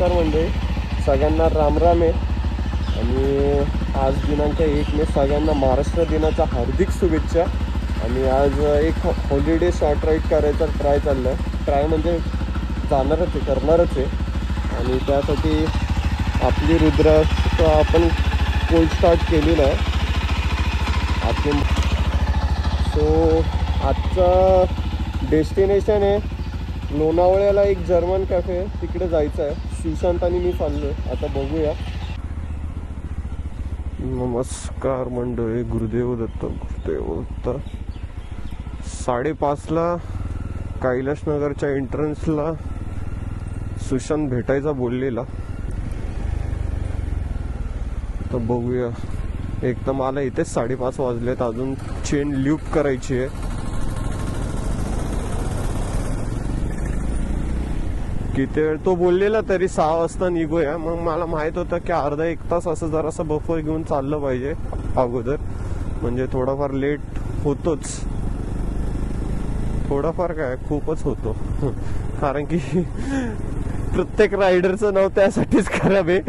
नमस्कार म्हणजे सगळ्यांना रामराम आहे आणि आज दिनांक 1 मे सगळ्यांना महाराष्ट्र दिनाच्या हार्दिक शुभेच्छा। आणि आज एक हॉलिडे शॉर्ट राईड करायचा ट्राय चालला आहे। ट्राय म्हणजे जाणारच आहे, करणारच आहे आणि त्यासाठी आपली रुद्र आपण कोल्ड स्टार्ट केलेला आहे आपण। सो आजचा डेस्टिनेशन आहे लोणावळ्याला, एक जर्मन कॅफे आहे तिकडे जायचं आहे। सुशांत आणि मी चाललोय, आता बघूया। नमस्कार मंडळी, गुरुदेव दत्त, गुरुदेव दत्त। 5:30ला कैलासनगरच्या एंट्रन्सला सुशांत भेटायचा बोललेला, तर बघूया। एक तर मला इथेच 5:30 वाजलेत, अजून चेन लूप करायची आहे। किती वेळ तो बोललेला तरी 6 वाजता निघूया। मग मला माहित होतं की अर्धा 1 तास असं जरासं बफर घेऊन चाललं पाहिजे अगोदर, म्हणजे थोडाफार लेट होतोच। थोडाफार काय, खूपच होतो कारण की प्रत्येक रायडरचं नाव त्यासाठीच खराब आहे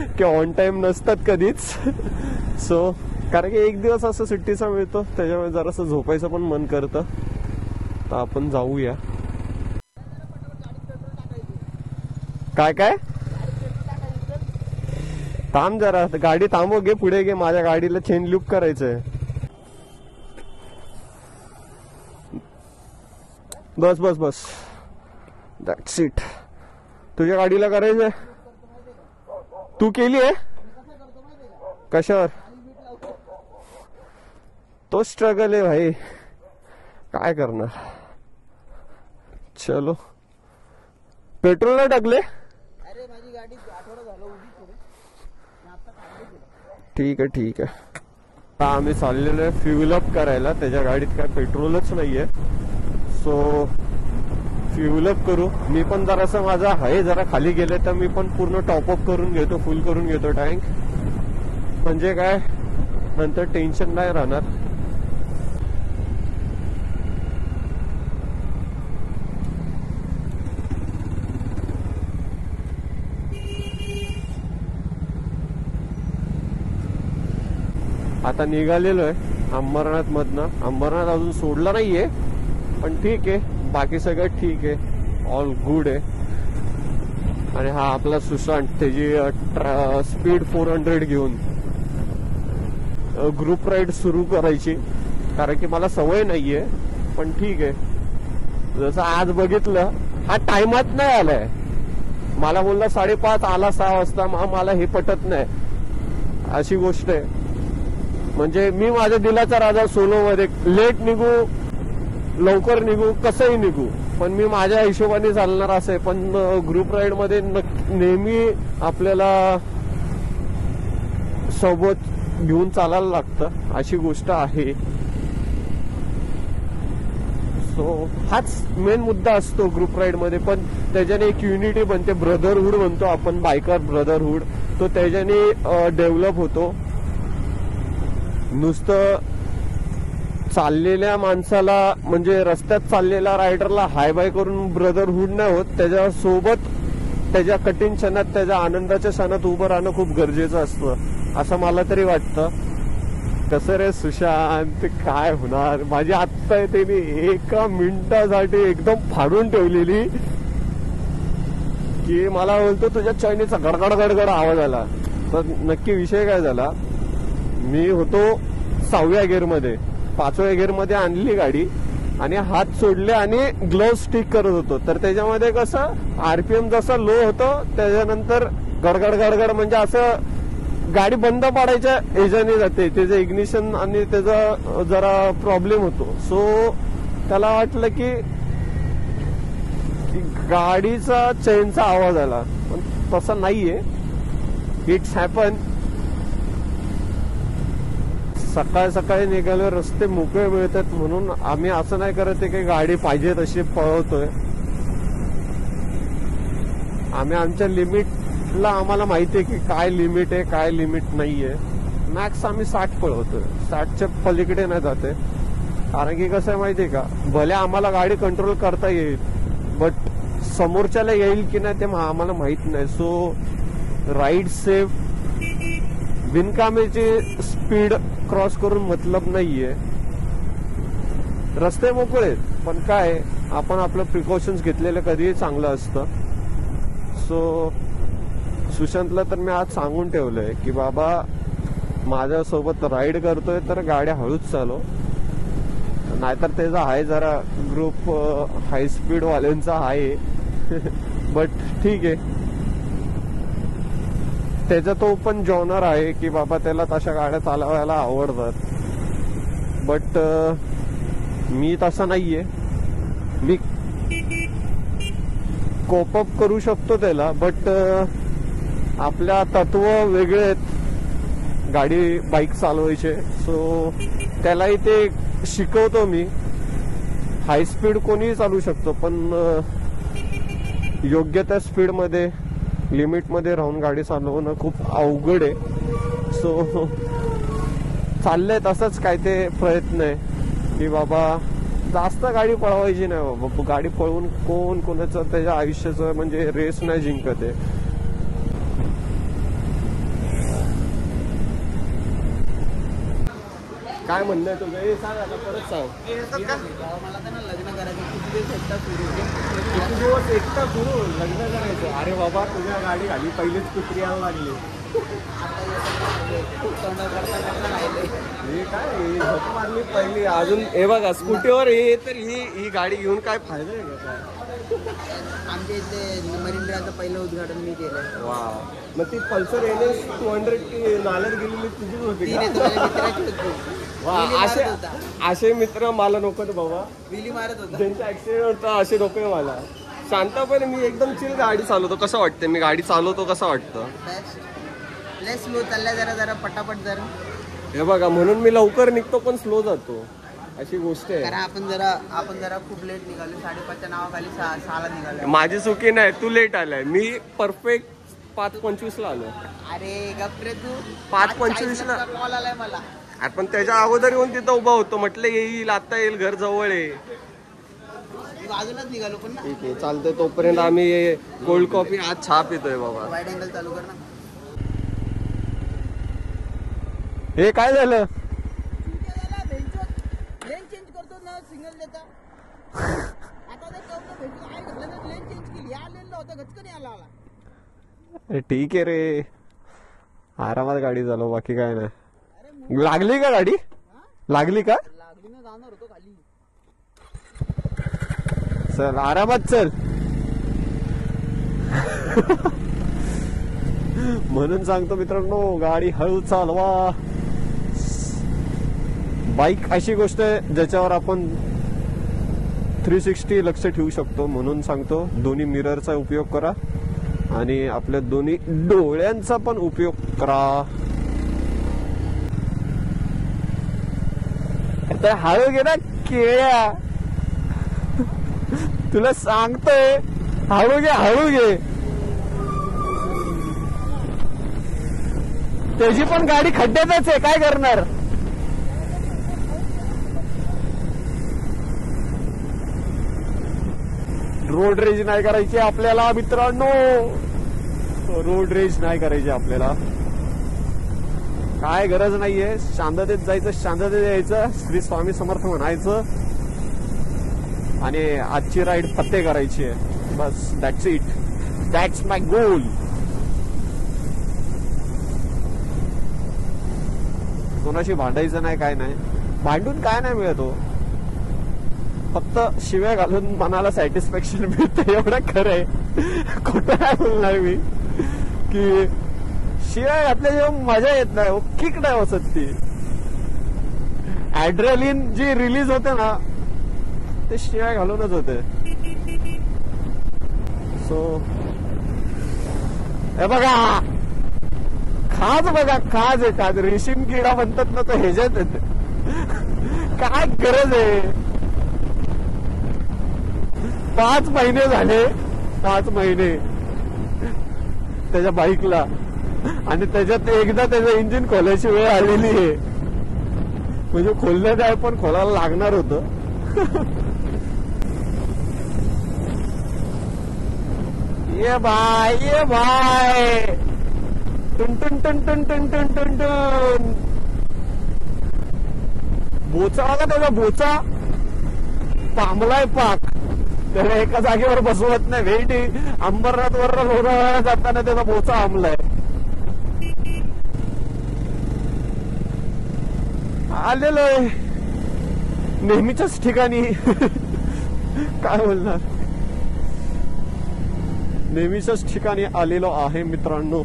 की ऑन टाइम नसतात कधीच। सो कारण की एक दिवस असं सुट्टीचा मिळतो, त्याच्यामुळे जरासं झोपायचं पण मन करतं। तर आपण जाऊया। काय काय थांब जरा, गाडी थांबव, घे पुढे घे, माझ्या गाडीला चेन लूप करायचंय। बस बस बस, दॅट्स इट। तुझ्या गाडीला करायचंय, तू केली आहे कशावर? तो स्ट्रगल आहे भाई, काय करणार। चलो, पेट्रोल नाही टाकले? अरे माझी गाडी आठवडा झाला उभी थोडी, आता काढली। ठीक आहे ठीक आहे। आता आम्ही चाललेलो आहे फ्यूल अप करायला, त्याच्या गाडीत काय पेट्रोलच नाहीये। सो फ्यूल अप करू। मी पण जरासं माझा आहे जरा खाली गेले तर मी पण पूर्ण टॉपअप करून घेतो, फुल करून घेतो टँक, म्हणजे काय नंतर टेन्शन नाही राहणार। आता निघालेलो आहे अंबरनाथ मधनं। अंबरनाथ अजून सोडला नाहीये, पण ठीक आहे, बाकी सगळं ठीक आहे, ऑल गुड आहे। आणि हा आपला सुशांत, त्याची स्पीड 400 घेऊन ग्रुप राईड सुरू करायची, कारण की मला सवय नाहीये, पण ठीक आहे। जसं आज बघितलं, हा टाइमात नाही आलाय, मला बोलला 5:30, आला 6 वाजता। मला हे पटत नाही, अशी गोष्ट आहे। म्हणजे मी माझ्या दिलाचा राजा, सोलो मध्ये लेट निघू लवकर निघू कसंही निघू, पण मी माझ्या हिशोबाने चालणार असं आहे। पण ग्रुप राईड मध्ये नेहमी आपल्याला सोबत घेऊन चालायला लागतं, अशी गोष्ट आहे। सो हाच मेन मुद्दा असतो ग्रुप राईड मध्ये, पण त्याच्याने एक युनिटी बनते, ब्रदरहूड म्हणतो आपण, बायकर ब्रदरहूड, तो त्याच्याने डेव्हलप होतो। नुसतं चाललेल्या माणसाला, म्हणजे रस्त्यात चाललेल्या रायडरला हाय बाय करून ब्रदरहूड नाही होत, त्याच्यासोबत त्याच्या कठीण क्षणात, त्याच्या आनंदाच्या क्षणात उभं राहणं खूप गरजेचं असतं, असं मला तरी वाटतं। कसं रे सुशांत, काय होणार? माझी आत्ता त्याने 1 मिनिटासाठी एकदम फाडून ठेवलेली की मला बोलतो तुझ्या चैनीचा गडगड गडगड आवाज आला। तर नक्की विषय काय झाला, मी होतो 6व्या गिअरमध्ये, 5व्या गिअरमध्ये आणली गाडी आणि हात सोडले आणि ग्लोव्ह स्टिक करत होतो। तर त्याच्यामध्ये कसं आरपीएम जसं लो होतं, त्याच्यानंतर गडगड गडगड, म्हणजे असं गाडी बंद पाडायच्या ह्याच्याने जाते, त्याचं इग्निशन आणि त्याचा जरा प्रॉब्लेम होतो। सो त्याला वाटलं की गाडीचा चेनचा आवाज आला, पण तसं नाहीये, इट्स हॅपन। सकाळ सकाळी निघालो, रस्ते मोकळे मिळतात म्हणून आम्ही असं नाही करत की गाडी पाहिजे तशी पळवतोय। आम्ही आमच्या लिमिटला, आम्हाला माहिती आहे की काय लिमिट आहे काय लिमिट नाहीये। मॅक्स आम्ही 60 पळवतोय, 60च्या पलीकडे नाही जाते। कारण की कसं आहे माहितीये का, भले आम्हाला गाडी कंट्रोल करता येईल, बट समोरच्याला येईल की नाही ते आम्हाला माहित नाही. सो राईड सेफ, बिनकामाची स्पीड क्रॉस करून मतलब नाहीये. रस्ते मोकळे आहेत, पण काय आपण आपलं प्रिकॉशन्स घेतलेलं कधीही चांगलं असतं. सो सुशांतला तर मी आज सांगून ठेवलंय की बाबा माझ्यासोबत राईड करतोय तर गाड्या हळूच चालव, नाहीतर त्याचा आहे जरा ग्रुप हाय स्पीड वाल्यांचा आहे. बट ठीक आहे, त्याचा तो पण जॉनर आहे की बाबा त्याला तशा गाड्या चालवायला आवडतात. बट मी तसा नाहीये. मी कोप अप करू शकतो त्याला, बट आपल्या तत्व वेगळे आहेत गाडी बाईक चालवायचे. सो त्यालाही ते शिकवतो मी. हाय स्पीड कोणीही चालू शकतो, पण योग्य त्या स्पीडमध्ये लिमिटमध्ये राहून गाडी चालवणं खूप अवघड आहे. सो चाललंय तसंच काय ते प्रयत्न आहे की बाबा जास्त गाडी पळवायची नाही. बाबा गाडी पळवून कोण कोणाचं त्याच्या आयुष्याचं म्हणजे रेस नाही जिंकत आहे. काय म्हणणं आहे तुझं? हे सांग आता, परत सांग. मला तर ना लग्न करायचं, किती दिवस एकटा सुरू किती दिवस एकटा सुरू लग्न करायचं? अरे बाबा तुझ्या गाडी घाली पहिलीच कुत्री यायला लागली. हे काय झोप मारली पहिली, अजून हे बघा स्कूटीवर हे तर ही गाडी घेऊन काय फायदा आहे का? आमच्या इथे मरीन ड्राईव्हचं पहिलं उद्घाटन मी केलं. वा, मग ती पल्सर NS 200 नाल्यात गेलेली तुझीच होती का? वा, असे मित्र मला नको बाबा. विली मारत होता, ज्यांचा ऍक्सिडेंट होता असे नको मला. शांतपणे मी एकदम चिल गाडी चालवतो. कसं वाटतं मी गाडी चालवतो कसं वाटतं? लय स्लो चाललाय, जरा जरा पटापट जरा. हे बघा म्हणून मी लवकर निघतो पण स्लो जातो, अशी गोष्ट आहे. कारण आपण जरा खूप लेट निघालो. 5:30च्या नावाखाली 6ला निघालो. माझी चुकी नाही, तू लेट आलाय. मी परफेक्ट 5:25 ला आलो. अरे गप्रे, तू 5:25 ला कॉल आलाय मला. आपण त्याच्या अगोदर येऊन तिथं उभा होतो. म्हटलं येईल आता येईल, घर जवळ आहे. बाजूलाच निघालो पण ना. ठीक आहे चालतंय. तोपर्यंत आम्ही कोल्ड कॉफी आज छाप येतोय बाबा. वाईड अँगल चालू कर ना. हे काय झालं? लेन चेंज करतो ना, सिग्नल देता. आता ते लेन चेंज केली. या लेनला होता गचकन यायला आला. ठीक आहे रे, आरामात गाडी चालव, बाकी काय नाही. लागली का गाडी? लागली का? लागली ना, जाणार होतो खाली. चल आरामात चल. म्हणून सांगतो मित्रांनो, गाडी हळू चालवा. बाईक अशी गोष्ट आहे ज्याच्यावर आपण 360 लक्ष ठेवू शकतो. म्हणून सांगतो दोन्ही मिररचा उपयोग करा आणि आपल्या दोन्ही डोळ्यांचा पण उपयोग करा. आता हळू घे ना केळ्या, तुला सांगतोय हळू घे हळू घे. त्याची पण गाडी खड्ड्यातच आहे, काय करणार? रोड रेज नाही करायची आपल्याला मित्रांनो, रोड रेज नाही करायची आपल्याला. काय गरज नाहीये, शांततेत जायचं, शांततेत यायचं, श्री स्वामी समर्थ म्हणायचं आणि आजची राईड फत्ते करायची आहे. बस that's it, that's my goal. कोणाशी भांडायचं नाही, काय नाही, भांडून काय नाही मिळतो. फक्त शिव्या घालून मनाला सॅटिस्फॅक्शन मिळतं, एवढं खरं आहे. खोटं काय बोलणार मी की शिव्या घातल्याशिवाय मजा येत नाही, किक नाही बसत. ती ऍड्रेलिन जी रिलीज होते ना, ते शिव्या घालूनच होते. सो हे बघा खाज, बघा खाज आहे, खाज रेशीम किडा म्हणतात ना, तर ह्याच्यात येते. काय गरज आहे? 5 महिने झाले, 5 महिने त्याच्या बाईकला, आणि त्याच्यात एकदा त्याचं इंजिन खोलायची वेळ आलेली आहे. म्हणजे खोलण्यात आहे पण खोलायला लागणार होतं. ये भाई टुन टुन टुन टुन टुन टुन टुन टुन बोचा बघा त्याचा बोचा पामलाय पाक त्याला एका जागेवर बसवत नाही भेटी अंबरनाथ वर लोणावळ्याला जाताना त्याचा बोचा आमलाय आलेलोय नेहमीच्याच ठिकाणी काय बोलणार नेहमीच्याच ठिकाणी आलेलो आहे मित्रांनो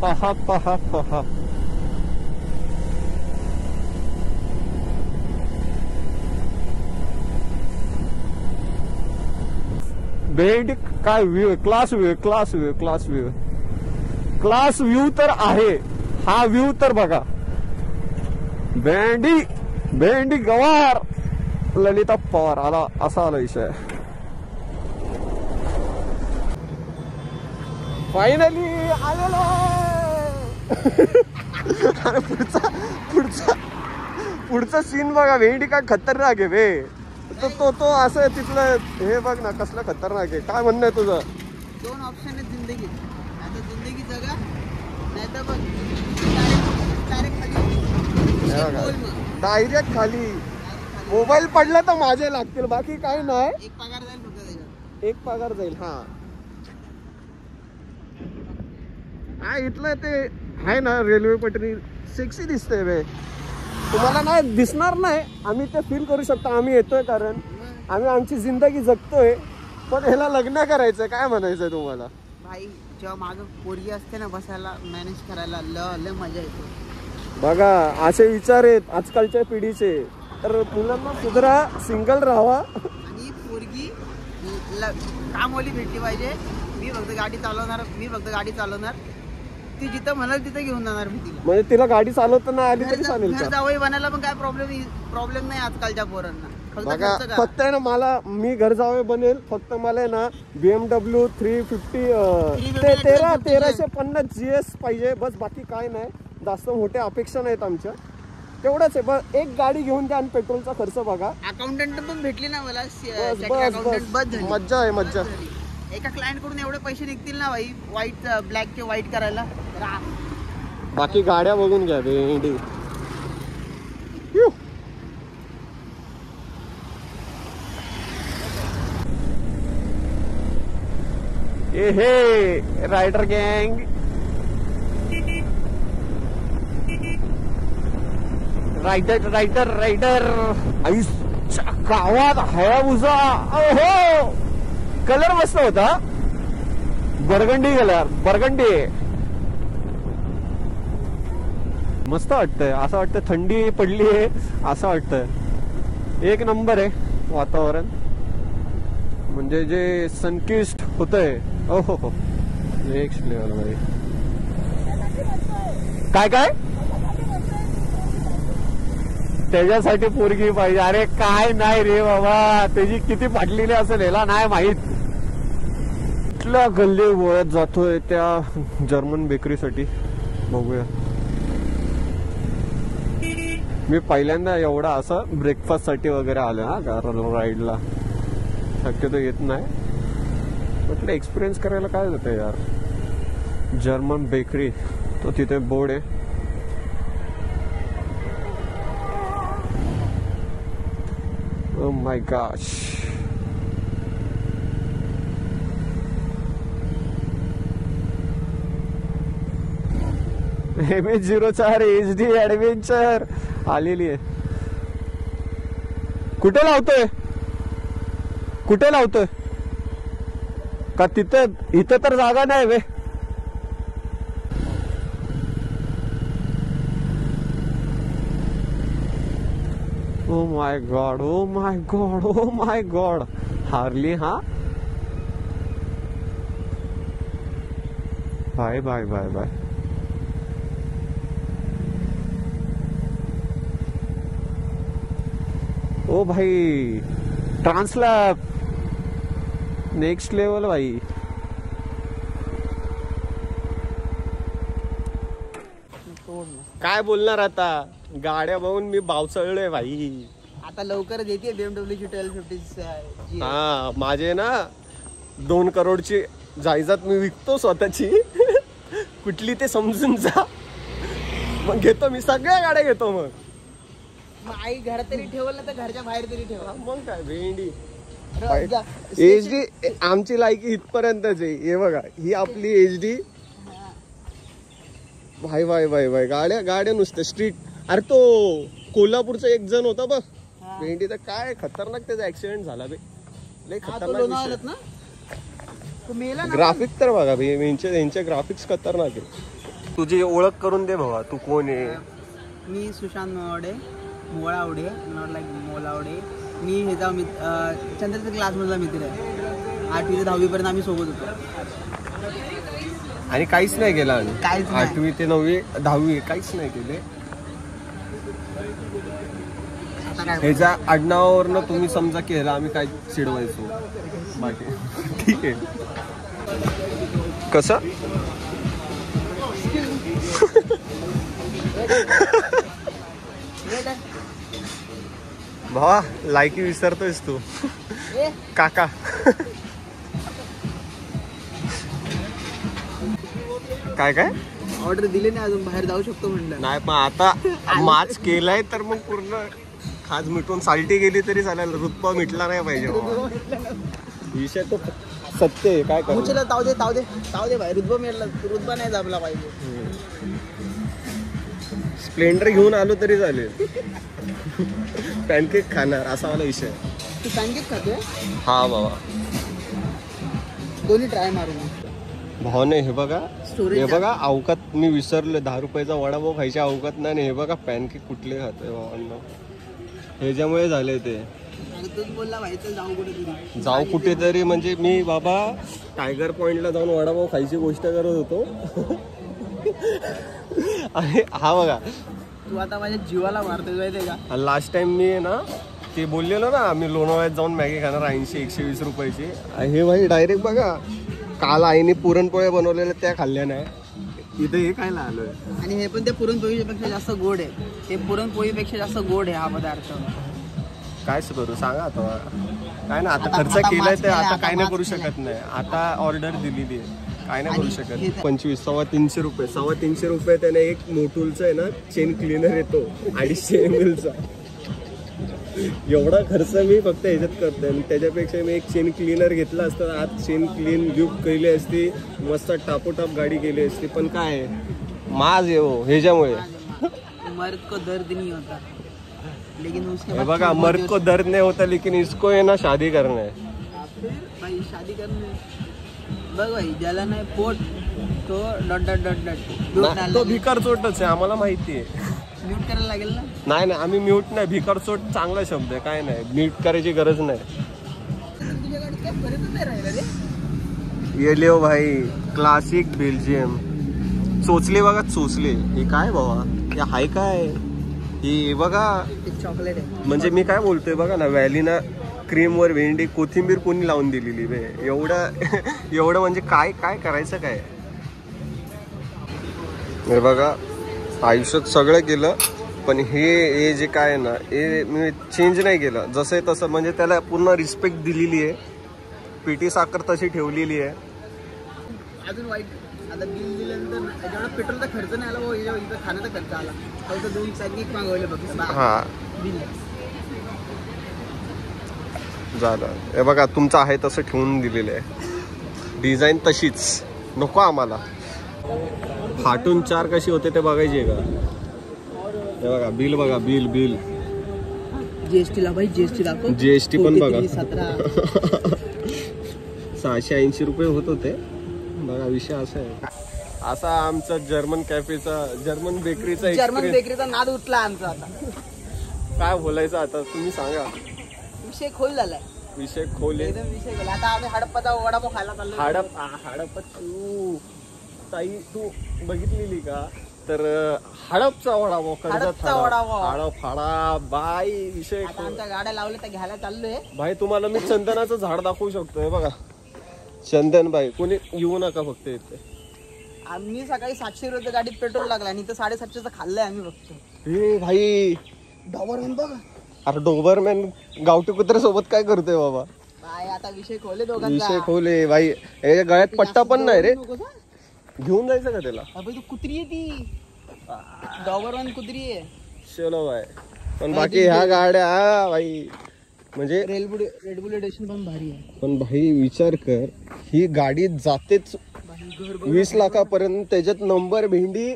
पहा पहा पहा भेंडी काय व्ह्यू क्लास व्ह्यू तर आहे हा व्ह्यू तर बघा भेंडी गवार ललिता पवार आला असा आला विषय फायनली आलेलो अरे पुढचा सीन बघा भेंडी काय खतरनाक आहे बे तो असं तिथलं हे बघ ना कसलं खतरनाक आहे काय म्हणणं आहे तुझं 2 ऑप्शन आहेत जिंदगी आता जिंदगी जगा नाही तर बघ डायरेक्ट खाली मोबाईल पडला तर माझे लागतील बाकी काय नाही एक पगार जाईल फक्त त्याच्यात एक पगार जाईल हा इथलं ते आहे ना रेल्वे पटरी सेक्सी दिसतंय बे तुम्हाला नाही दिसणार नाही आम्ही ते फील करू शकतो आम्ही येतोय कारण आम्ही आमची जिंदगी जगतोय पण ह्याला लग्न करायचं काय म्हणायचंय तुम्हाला भाई जेव्हा मागं पोरगी असते ना बसायला मॅनेज करायला लय मजा येते बघा असे विचार आहेत आजकालच्या पिढीचे तर मुलांना सुधरा सिंगल राहावा आणि पोरगी कामवाली भेटली पाहिजे मी फक्त गाडी चालवणार ती जिथं म्हणाल तिथं घेऊन जाणार मी तिला म्हणजे तिला गाडी चालवता आली तरी चालेल घर जावई बनायला पण काय प्रॉब्लेम नाही आजकालच्या पोरांना बघा फक्त आहे ना मी घर जावे बनेल फक्त मला आहे ना BMW 350 1350 GS पाहिजे बस बाकी काय नाही जास्त मोठ्या अपेक्षा नाहीत आमच्या तेवढंच आहे बस एक गाडी घेऊन द्या आणि पेट्रोलचा खर्च बघा अकाउंटंट पण भेटली ना मला बस मज्जा आहे मज्जा एका क्लायंट कडून एवढे पैसे निघतील ना भाई ब्लॅक चे व्हाईट करायला बाकी गाड्या बघून घ्या भेंडी हे रायडर गँग रायडर आईच्या गावात हयाबुजा ओहो कलर मस्त होता बरगंडी मस्त वाटतंय असं वाटतं थंडी पडली आहे असं वाटतंय एक नंबर आहे वातावरण म्हणजे जे सनकिस्ट होतंय ओहो नेक्स्ट लेवल मध्ये काय त्याच्यासाठी पोरगी पाहिजे अरे काय नाही रे बाबा त्याची किती फाटलेली असेल याला नाही माहित कुठल्या गल्ली बोळ्यात जातोय त्या जर्मन बेकरीसाठी बघूया मी पहिल्यांदा एवढा असं ब्रेकफास्ट साठी वगैरे आलो हा राईडला शक्यतो येत नाही म्हटलं एक्सपिरियन्स करायला काय जातं यार जर्मन बेकरी तो तिथे बोर्ड आहे Oh my gosh. MH04 HD adventure आलेली आहे कुठे लावतोय का इथं तर जागा नाही वे Oh my god हार्ली हा बाय ओ भाई ट्रान्सलॅब नेक्स्ट लेवल भाई काय बोलणार आता गाड्या बघून मी बावचळलोय भाई आता लवकरच येते BMW ची 1250 हा माझे ना 2 करोडची जायदाद मी विकतो स्वतःची कुठली ते समजून जा मग घेतो मी सगळ्या गाड्या घेतो मग आई घरात तरी ठेवलं तर घरच्या बाहेर तरी ठेवा मग काय भेंडी जा. HD आमची लायकी इथपर्यंतच आहे हे बघा ही आपली HD भाई भाई भाई भाई गाड्या गाड्या नुसत्या स्ट्रीट अरे तो कोल्हापूरचा एक जण होता बघ भेंडी तर काय खतरनाक त्याचा ऍक्सिडेंट झाला बे लय हा, तो खतरनाक लोणावळ्यात ना तो मेला ना ग्राफिक तर बघा भाई यांचे ग्राफिक्स खतरनाक आहे तुझी ओळख करून दे भावा तू कोण आहे मी सुशांत मोळावडे मोलावडे मी ह्याचा चंद्रचा क्लासमधला मित्र आहे 8वी ते 10वी पर्यंत आम्ही सोबत होतो आणि काहीच नाही केलं आम्ही काहीच नाही. 8वी ते 9वी 10वी काहीच नाही केले आता काय ह्याच्या आडनावावरनं तुम्ही समजा केलं आम्ही काय चिडवायचो बाकी ठीक आहे कसं भावा लायकी विसरतोयस तू ए, काका काय काय ऑर्डर दिली नाही अजून बाहेर जाऊ शकतो म्हणलं नाही पण आता माच केलाय तर मग पूर्ण खाज मिटून साल्टी गेली तरी चालेल रुतपा मिटला नाही पाहिजे बाबा. विषय तो सत्य आहे काय करू मुचेला ताव दे भाई रुतबा नाही दाबला पाहिजे स्प्लेंडर घेऊन आलो तरी चालेल पॅनकेक खाणार असा मला विषय आहे. तू पॅनकेक खातोय हा बाबा दोन्ही ट्राय मारून भावने हे बघा Storage हे बघा अवकात मी विसरले 10 रुपयाचा वडापाव खायच्या अवकात नाही हे बघा पॅनकेक कुठले खातोय भावांना ह्याच्यामुळे झाले ते तूच बोलला भाई चल जाऊ कुठे जाऊ कुठेतरी म्हणजे मी बाबा टायगर पॉइंटला जाऊन वडापाव खायची गोष्ट करत होतो आणि हा बघा तू आता माझ्या जीवाला मारतोय माहितीये का लास्ट टाइम मी ना ते बोललेलो ना मी लोणावळ्यात जाऊन मॅगी खाणार 80-120 रुपयाची हे भाई डायरेक्ट बघा काल आईने पुरणपोळ्या बनवलेल्या त्या खाल्ल्या नाही इथे हे खायला आलोय आणि हे पण ते पुरणपोळीपेक्षा जास्त गोड आहे हे पुरणपोळीपेक्षा जास्त गोड आहे हा पदार्थ काय करू सांगा आता काय ना आता खर्च आता केलाय मास्क तर आता केलाय, काय आता नाही करू मास्क शकत नाही आता ऑर्डर दिलेली आहे काय नाही करू आणि शकत हे 25 350 रुपये 350 रुपये त्याने एक मोटूलचा आहे ना चेन क्लिनर येतो 250 ml चा एवढा खर्च मी फक्त ह्याच्यात करतोय आणि त्याच्यापेक्षा मी एक चेन क्लिनर घेतला असता आज चेन क्लीन लूक केली असती मस्त टापोटाप गाडी केली असती पण काय माज येऊ ह्याच्यामुळे मर्द को दर्द नहीं होता लेकिन उसके हे बाद बघा मर्द को दर्द नहीं होता लेकिन इसको है ना शादी करना है भाई शादी करने बघ भाई ज्याला नाही पोट तो डॉट तो भिकार चोटच आहे आम्हाला माहिती आहे म्यूट करायला लागेल ना नाही नाही आम्ही म्यूट नाही भिकार चोट चांगला शब्द आहे काय नाही म्यूट करायची गरज नाही तुझ्या गाडीत काय फरकच नाही राहिला रे ये लिओ भाई क्लासिक बेल्जियम चोचले बघा चोचले हे काय बाबा हे हाय काय हे बघा ते चॉकलेट आहे म्हणजे मी काय बोलतोय बघा ना व्हॅलीना क्रीम वर भेंडी कोथिंबीर कोणी लावून दिलेली बे एवढं म्हणजे काय काय करायचं काय हे बघा आयुष्यात सगळं केलं पण हे जे काय आहे ना हे मी चेंज नाही केलं जसं आहे तसं म्हणजे त्याला पूर्ण रिस्पेक्ट दिलेली आहे पिठी साखर तशी ठेवलेली आहे अजून वाईट आता बिल दिल्यानंतर जेवढा पेट्रोलचा खर्च नाही आला भाऊ इथं खाण्याचा खर्च आला फक्त 2 पॅकेट मागवले बघ हा बिल झालं हे बघा तुमचं आहे तसं ठेवून दिलेलं आहे डिझाईन तशीच नको आम्हाला फाटून 4 कशी होते ते बघायची आहे का हे बघा बिल बघा बिल बिल जीएसटी ला भाई जीएसटी दाखव जीएसटी पण बघा 17 680 रुपये होत होते बघा विषय असा आहे असा आमचा जर्मन कॅफेचा जर्मन बेकरीचा जर्मन experience. बेकरीचा नाद उठला आमचा आता काय बोलायचं आता तुम्ही सांगा विषय खोल झालाय विषय खोल आहे एकदम विषय खोल आता आम्ही हडप्पाचा वडापाव खायला चाललो हडप तू ताई तू बघितलेली का तर हडपचा वडापाव हडपचा वडापाव. हडप हाडा बाई विषय आता आमच्या गाड्या लावल्या तर घ्यायला चाललोय भाई तुम्हाला मी चंदनाचं झाड दाखवू शकतोय बघा चंदन बाई कोणी येऊ नका फक्त इथे आम्ही सकाळी 700 रुपये गाडीत पेट्रोल लागला आणि इथं 750चं खाल्लंय आम्ही बघतो हे भाई डॉबर बघ अरे डोबरमॅन गावठी कुत्र्यासोबत काय करतोय बाबा? काय आता विषय खोले दोघांचा. विषय खोले भाई. याच्या गळ्यात पट्टा पण नाही रे. नकोस हा? घेऊन जायचं का त्याला? अबे तू कुत्री आहे ती. डॉबरमॅन कुत्री आहे. चलो भाई. पण बाकी ह्या गाड्या भाई म्हणजे रेडबुल एडिशन पण भारी आहे. पण भाई विचार कर, ही गाडी जातेच 20 लाखापर्यंत. त्याच्यात नंबर भेंडी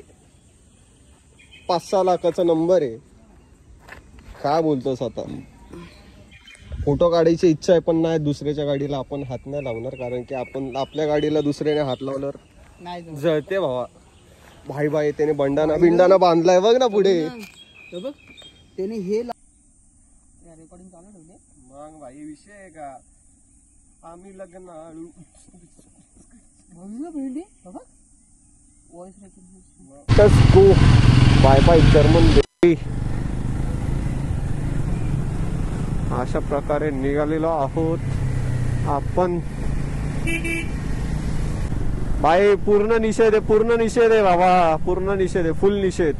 5-6 लाखाचा नंबर आहे. काय बोलतोस आता? फोटो काढायची इच्छा आहे पण नाही, दुसऱ्याच्या गाडीला आपण हात नाही लावणार, कारण की आपण आपल्या गाडीला दुसऱ्याने हात लावल्यावर नाही जळते भावा. भाई भाई त्याने बिंडाना बांधलाय बघ ना पुढे. हे बघ त्याने हे रेकॉर्डिंग चालू ठेवले. मग भाई विषय आहे का? आम्ही लग्नाळू भेंडी voice recording. Go bye bye German baby. अशा प्रकारे निघालेलो आहोत आपण. भाई पूर्ण निषेध आहे, पूर्ण निषेध आहे बाबा, पूर्ण निषेध आहे, फुल निषेध.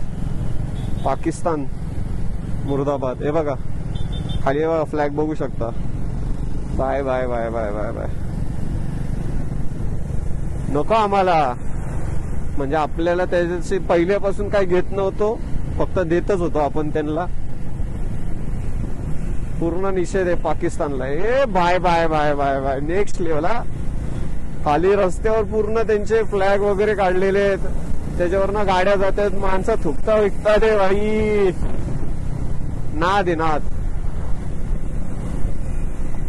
पाकिस्तान मुर्दाबाद. हे बघा खाली बघा फ्लॅग बघू शकता. Bye bye bye bye bye bye. नको आम्हाला, म्हणजे आपल्याला त्याच्याशी पहिल्यापासून काय घेत नव्हतो, फक्त देतच होतो आपण त्यांना. पूर्ण निषेध आहे पाकिस्तानला. ए bye bye bye bye bye. Next level हा. खाली रस्त्यावर पूर्ण त्यांचे फ्लॅग वगैरे काढलेले आहेत, त्याच्यावरनं गाड्या जातात, माणसं थुकता विकता ते भाई. नाद आहे नाद.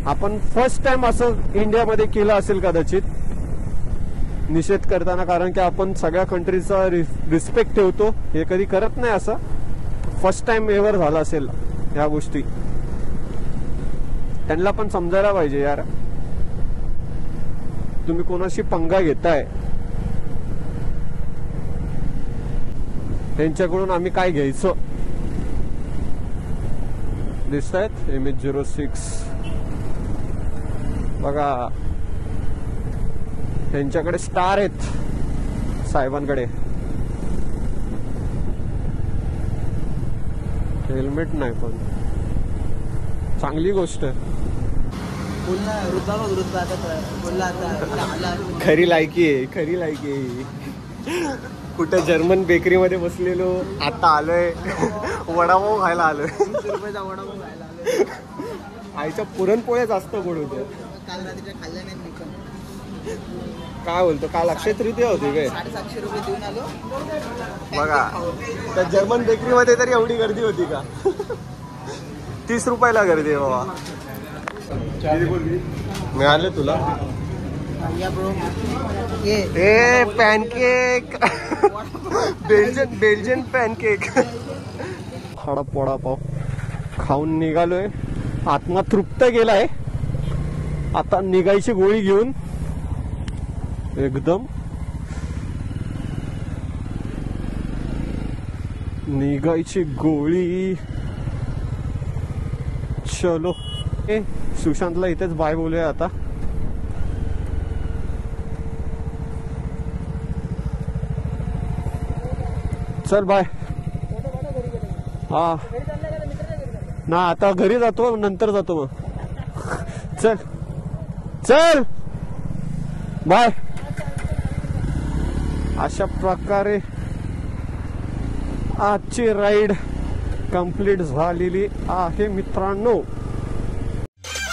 आपण फर्स्ट टाइम असं इंडियामध्ये केलं असेल कदाचित निषेध करताना, कारण की आपण सगळ्या कंट्रीचा रिस्पेक्ट ठेवतो. हे कधी करत नाही, असं फर्स्ट टाइम एव्हर झाला असेल या गोष्टी. त्यांना पण समजायला पाहिजे यार, तुम्ही कोणाशी पंगा घेताय, त्यांच्याकडून आम्ही काय घ्यायचं. दिसत आहेत MH06 बघा. त्यांच्याकडे स्टार आहेत साहेबांकडे. हेल्मेट नाही पण चांगली गोष्ट आहे. खरी लायकी आहे, खरी लायकी आहे. कुठं जर्मन बेकरी मध्ये बसलेलो, आता आलोय वडापाव खायला आलोय. 20 रुपयाचा वडापाव खायला आलोय. आईच्या पुरणपोळ्या जास्त गोड होत्या. काल रात्रीच्या खाल्ल्या नाही मी पण. काय बोलतो, काल अक्षय तृतीया होती काय? 750 रुपये देऊन आलो बघा. त्या जर्मन बेकरी मध्ये तरी एवढी गर्दी होती का? 30 रुपयाला गर्दी आहे बाबा. मिळाले तुला? ए पॅनकेक. Belgian pancake. वडापाव खाऊन निघालोय. आत्मा तृप्त गेलाय. आता निघायची गोळी घेऊन एकदम निघायची गोळी. चलो सुशांतला इथेच बाय बोलूया आता. चल बाय. हा ना, आता घरी जातो, नंतर जातो मग. चल चल बाय. अशा प्रकारे आजची राईड कंप्लीट झालेली आहे मित्रांनो.